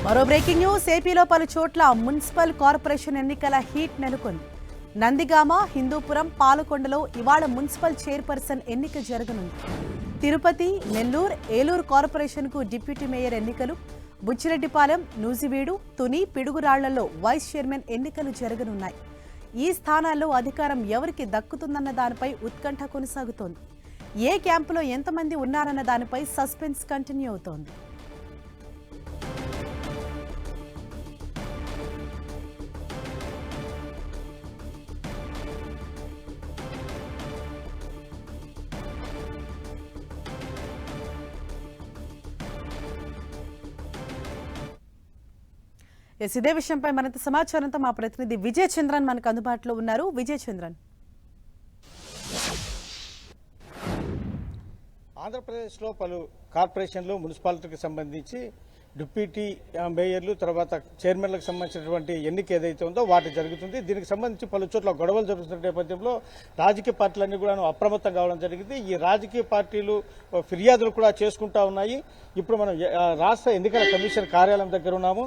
మరో breaking news. ఏపీలో పలు చోట్ల మున్సిపల్ కార్పొరేషన్ ఎన్నికల హీట్ నెలకొంది. నందిగామ, హిందూపురం, పాలకొండలో ఇవాళ మున్సిపల్ చైర్పర్సన్ ఎన్నిక జరగనుంది. తిరుపతి, నెల్లూరు, ఏలూరు కార్పొరేషన్కు డిప్యూటీ మేయర్ ఎన్నికలు, బుచ్చిరెడ్డిపాలెం, నూజివీడు, తుని, పిడుగురాళ్లలో వైస్ చైర్మన్ ఎన్నికలు జరగనున్నాయి. ఈ స్థానాల్లో అధికారం ఎవరికి దక్కుతుందన్న దానిపై ఉత్కంఠ కొనసాగుతోంది. ఏ క్యాంపులో ఎంతమంది ఉన్నారన్న దానిపై సస్పెన్స్ కంటిన్యూ అవుతోంది. ఇదే విషయంపై మరింత సమాచారంతో మా ప్రతినిధి విజయ్ చంద్రన్ మనకు అందుబాటులో ఉన్నారు. విజయ్ చంద్రన్, ఆంధ్రప్రదేశ్లో పలు కార్పొరేషన్లు, మున్సిపాలిటీకి సంబంధించి డిప్యూటీ మేయర్లు, తర్వాత చైర్మన్లకు సంబంధించినటువంటి ఎన్నిక ఏదైతే ఉందో వాటి జరుగుతుంది. దీనికి సంబంధించి పలు చోట్ల గొడవలు జరుగుతున్న నేపథ్యంలో రాజకీయ పార్టీలన్నీ కూడా అప్రమత్తం కావడం జరిగింది. ఈ రాజకీయ పార్టీలు ఫిర్యాదులు కూడా చేసుకుంటా ఉన్నాయి. ఇప్పుడు మనం రాష్ట్ర ఎన్నికల కమిషన్ కార్యాలయం దగ్గర ఉన్నాము.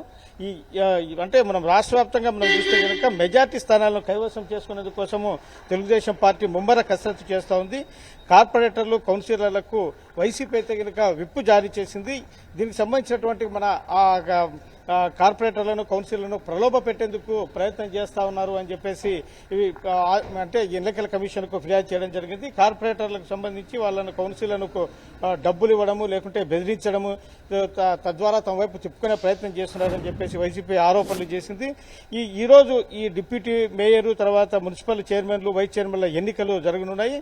అంటే మనం రాష్ట్ర వ్యాప్తంగా మనం చూస్తే కనుక మెజార్టీ స్థానాలను కైవసం చేసుకునేందుకు కోసము తెలుగుదేశం పార్టీ ముమ్మర కసరత్తు చేస్తూ ఉంది. కార్పొరేటర్లు, కౌన్సిలర్లకు వైసీపీ అయితే కనుక విప్పు జారీ చేసింది. దీనికి సంబంధించినటువంటి మన కార్పొరేటర్లను, కౌన్సిలర్లను ప్రలోభ పెట్టేందుకు ప్రయత్నం చేస్తా ఉన్నారు అని చెప్పేసి ఇవి అంటే ఎన్నికల కమిషన్కు ఫిర్యాదు చేయడం జరిగింది. కార్పొరేటర్లకు సంబంధించి వాళ్ళను, కౌన్సిలర్లకు డబ్బులు ఇవ్వడము, లేకుంటే బెదిరించడము, తద్వారా తమ వైపు తిప్పుకునే ప్రయత్నం చేస్తున్నారని చెప్పేసి వైసీపీ ఆరోపణలు చేసింది. ఈ రోజు ఈ డిప్యూటీ మేయర్, తర్వాత మున్సిపల్ చైర్మన్లు, వైస్ చైర్మన్ల ఎన్నికలు జరగనున్నాయి.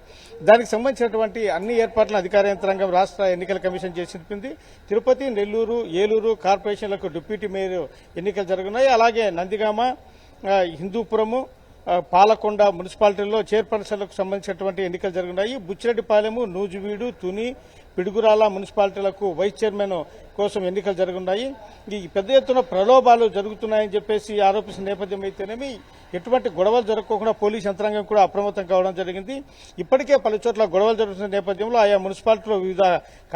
దానికి సంబంధించినటువంటి అన్ని ఏర్పాట్లను అధికార యంత్రాంగం రాష్ట్ర ఎన్నికల కమిషన్ చేసి చెప్పింది. తిరుపతి, నెల్లూరు, ఏలూరు కార్పొరేషన్లకు డిప్యూటీ మేయర్ ఎన్నికలు జరగనున్నాయి. అలాగే నందిగామ, హిందూపురము, పాలకొండ మున్సిపాలిటీల్లో చైర్పర్సన్లకు సంబంధించినటువంటి ఎన్నికలు జరుగుతున్నాయి. బుచ్చిరెడ్డిపాలెము, నూజివీడు, తుని, పిడుగురాల మున్సిపాలిటీలకు వైస్ చైర్మన్ కోసం ఎన్నికలు జరుగుతున్నాయి. ఈ పెద్ద ఎత్తున ప్రలోభాలు జరుగుతున్నాయని చెప్పేసి ఆరోపిస్తున్న నేపథ్యం అయితేనేమి ఎటువంటి గొడవలు జరగకుండా పోలీస్ యంత్రాంగం కూడా అప్రమత్తం కావడం జరిగింది. ఇప్పటికే పలు చోట్ల గొడవలు జరుగుతున్న నేపథ్యంలో ఆయా మున్సిపాలిటీలో వివిధ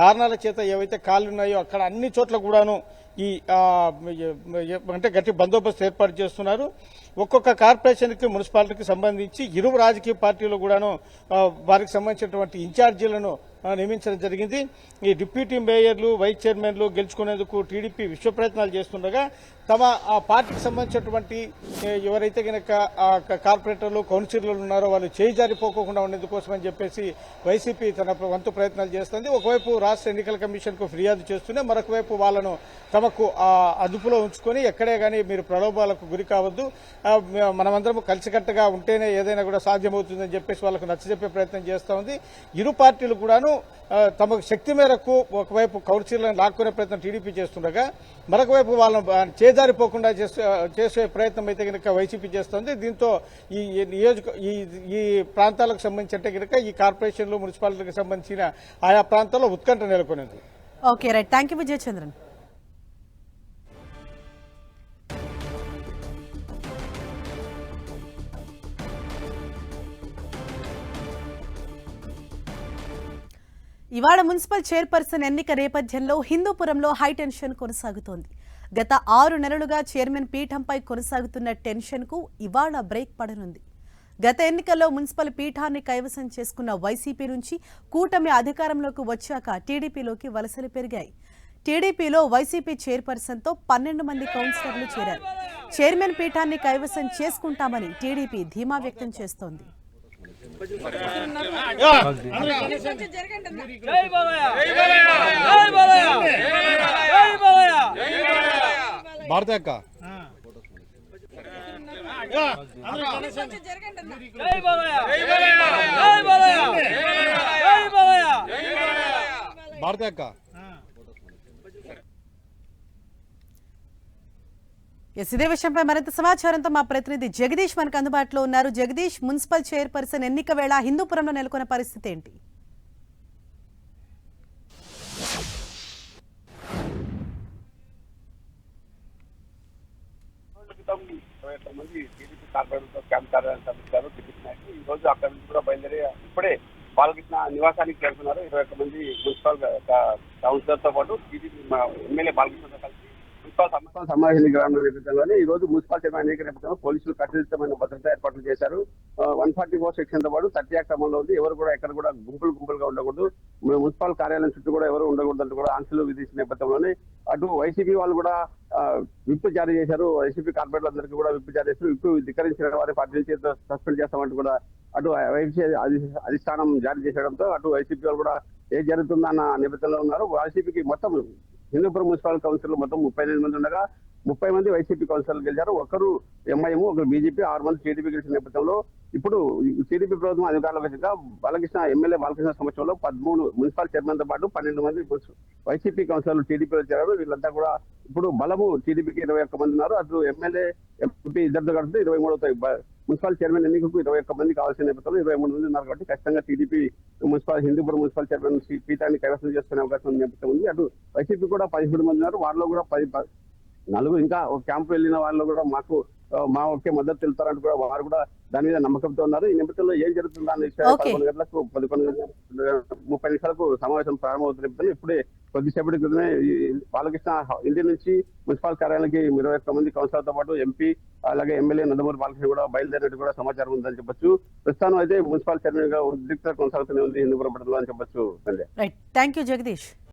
కారణాల చేత ఏవైతే ఖాళీ ఉన్నాయో అక్కడ అన్ని చోట్ల కూడాను ఈ అంటే గట్టి బందోబస్తు ఏర్పాటు చేస్తున్నారు. ఒక్కొక్క కార్పొరేషన్కి, మున్సిపాలిటీకి సంబంధించి ఇరు రాజకీయ పార్టీలు కూడాను వారికి సంబంధించినటువంటి ఇన్ఛార్జీలను నియమించడం జరిగింది. ఈ డిప్యూటీ మేయర్లు, వైస్ చైర్మన్లు గెలుచుకునేందుకు టీడీపీ విశ్వ ప్రయత్నాలు చేస్తుండగా తమ ఆ పార్టీకి సంబంధించినటువంటి ఎవరైతే కనుక కార్పొరేటర్లు, కౌన్సిలర్లు ఉన్నారో వాళ్ళు చేయి జారిపోకుండా ఉండేందుకోసం అని చెప్పేసి వైసీపీ తన వంతు ప్రయత్నాలు చేస్తుంది. ఒకవైపు రాష్ట్ర ఎన్నికల కమిషన్కు ఫిర్యాదు చేస్తూనే మరొక వైపు వాళ్లను తమకు అదుపులో ఉంచుకొని ఎక్కడే కానీ మీరు ప్రలోభాలకు గురి కావద్దు, మనమందరం కలిసికట్టుగా ఉంటేనే ఏదైనా కూడా సాధ్యమవుతుందని చెప్పేసి వాళ్ళకు నచ్చజెప్పే ప్రయత్నం చేస్తూ ఉంది. ఇరు పార్టీలు కూడాను తమకు శక్తి మేరకు ఒకవైపు కౌన్సిలర్లను లాక్కునే ప్రయత్నం టీడీపీ చేస్తుండగా మరొక వైపు వాళ్ళను చేజారిపోకుండా చేసే ప్రయత్నం అయితే కనుక వైసీపీ చేస్తోంది. దీంతో ఈ ప్రాంతాలకు సంబంధించి అంటే కనుక ఈ కార్పొరేషన్లు, మున్సిపాలిటీలకు సంబంధించిన ఆయా ప్రాంతాల్లో ఉత్కంఠ నెలకొనింది. Okay, right. Thank you Vijay Chandran. ఇవాళ మున్సిపల్ చైర్పర్సన్ ఎన్నిక నేపథ్యంలో హిందూపురంలో హైటెన్షన్ కొనసాగుతోంది. గత 6 నెలలుగా చైర్మన్ పీఠంపై కొనసాగుతున్న టెన్షన్కు ఇవాళ బ్రేక్ పడనుంది. గత ఎన్నికల్లో మున్సిపల్ పీఠాన్ని కైవసం చేసుకున్న వైసీపీ నుంచి కూటమి అధికారంలోకి వచ్చాక టీడీపీలోకి వలసలు పెరిగాయి. టీడీపీలో వైసీపీ చైర్పర్సన్తో 12 మంది కౌన్సిలర్లు చేరారు. చైర్మన్ పీఠాన్ని కైవసం చేసుకుంటామని టీడీపీ ధీమా వ్యక్తం చేస్తోంది. భారతి అక్క భారతి అక్క ఇదే విషయంపై మరింత సమాచారంతో మా ప్రతినిధి జగదీష్ మనకు అందుబాటులో ఉన్నారు. జగదీష్, మున్సిపల్ చైర్పర్సన్ ఎన్నిక వేళ హిందూపురంలో నెలకొన్న పరిస్థితి ఏంటి? ఈ రోజు అక్కడ నుంచి కూడా బయలుదేరి ఇప్పుడే బాలకృష్ణ నివాసానికి చేరుతున్నారు. 21 మంది మున్సిపల్ కౌన్సిలర్తో పాటు టీడీపీ ఎమ్మెల్యే బాలకృష్ణతో కలిసి మున్సిపల్ సమావేశ ఎన్నికల నేపథ్యంలోనే ఈ రోజు మున్సిపల్ చైర్మన్ ఎన్నికల నేపథ్యంలో పోలీసులు కట్టుదిట్టమైన భద్రతా ఏర్పాట్లు చేశారు. 144 సెక్షన్ తో పాటు 30 యాక్ట్ అమల్లో ఉంది. ఎవరు కూడా ఎక్కడ కూడా గుంపులుగా ఉండకూడదు, మున్సిపల్ కార్యాలయం చుట్టూ కూడా ఎవరు ఉండకూడదు అంటూ కూడా ఆంక్షలు విధించిన నేపథ్యంలోనే అటు వైసీపీ వాళ్ళు కూడా విప్ జారీ చేశారు. వైసీపీ కార్పొరేటర్లందరికీ కూడా విప్ జారీ చేశారు. విప్ ధిక్కరించిన వారి పార్టీ నుంచి సస్పెండ్ చేస్తామంటూ కూడా అటు అధిష్టానం జారీ చేసడంతో అటు వైసీపీ వాళ్ళు కూడా ఏం జరుగుతుందన్న నేపథ్యంలో ఉన్నారు. వైసీపీకి మొత్తం హిందూపురం మున్సిపల్ కౌన్సిల్ మొత్తం 38 మంది ఉండగా 30 మంది వైసీపీ కౌన్సిలర్లు గెలిచారు. ఒకరు ఎంఐఎం, ఒకరు బీజేపీ, 6 మంది టీడీపీ గెలిచిన నేపథ్యంలో ఇప్పుడు టీడీపీ ప్రభుత్వం అధికారంలోకి వచ్చాక బాలకృష్ణ సమక్షంలో 13 మున్సిపల్ చైర్మన్ తో పాటు 12 మంది వైసీపీ కౌన్సిలర్లు టీడీపీలో చేరారు. వీళ్ళంతా కూడా ఇప్పుడు బలము టీడీపీకి 21 మంది ఉన్నారు. అటు ఎమ్మెల్యే, ఎంపీ ఇద్దరితో కలిసి 23 అవుతాయి. మున్సిపల్ చైర్మన్ ఎన్నికకు 21 మంది కావాల్సిన నేపథ్యంలో 23 మంది ఉన్నారు కాబట్టి ఖచ్చితంగా టీడీపీ హిందూపురం మున్సిపల్ చైర్మన్ పీఠాన్ని కైవసం చేసుకునే అవకాశం ఉన్న నేపథ్యం ఉంది. అటు వైసీపీ కూడా 17 మంది ఉన్నారు. వారిలో కూడా 4 ఇంకా ఒక క్యాంపు వెళ్ళిన వాళ్ళు కూడా మా ఒకే మద్దతు తెలుస్తారంటూ కూడా వారు కూడా దాని మీద నమ్మకంతో ఉన్నారు. ఈ నేపథ్యంలో ఏం జరుగుతుందో అనే విషయాలు 11 గంటలకు 11:30 నిమిషాలకు సమావేశం ప్రారంభమవుతున్న ఇప్పుడే కొద్దిసేపటి క్రితమే బాలకృష్ణ ఇంటి నుంచి మున్సిపల్ కార్యాలయానికి 21 మంది కౌన్సిలర్తో పాటు ఎంపీ అలాగే ఎమ్మెల్యే నందమూరి బాలకృష్ణ కూడా బయలుదేరినట్టు కూడా సమాచారం ఉందని చెప్పొచ్చు. ప్రస్తుతం అయితే మున్సిపల్ చైర్మన్ గా ఉద్రిక్తత కొనసాగుతూనే ఉంది హిందూపురం పట్టణంలో అని చెప్పొచ్చు. Right, thank you Jagadish.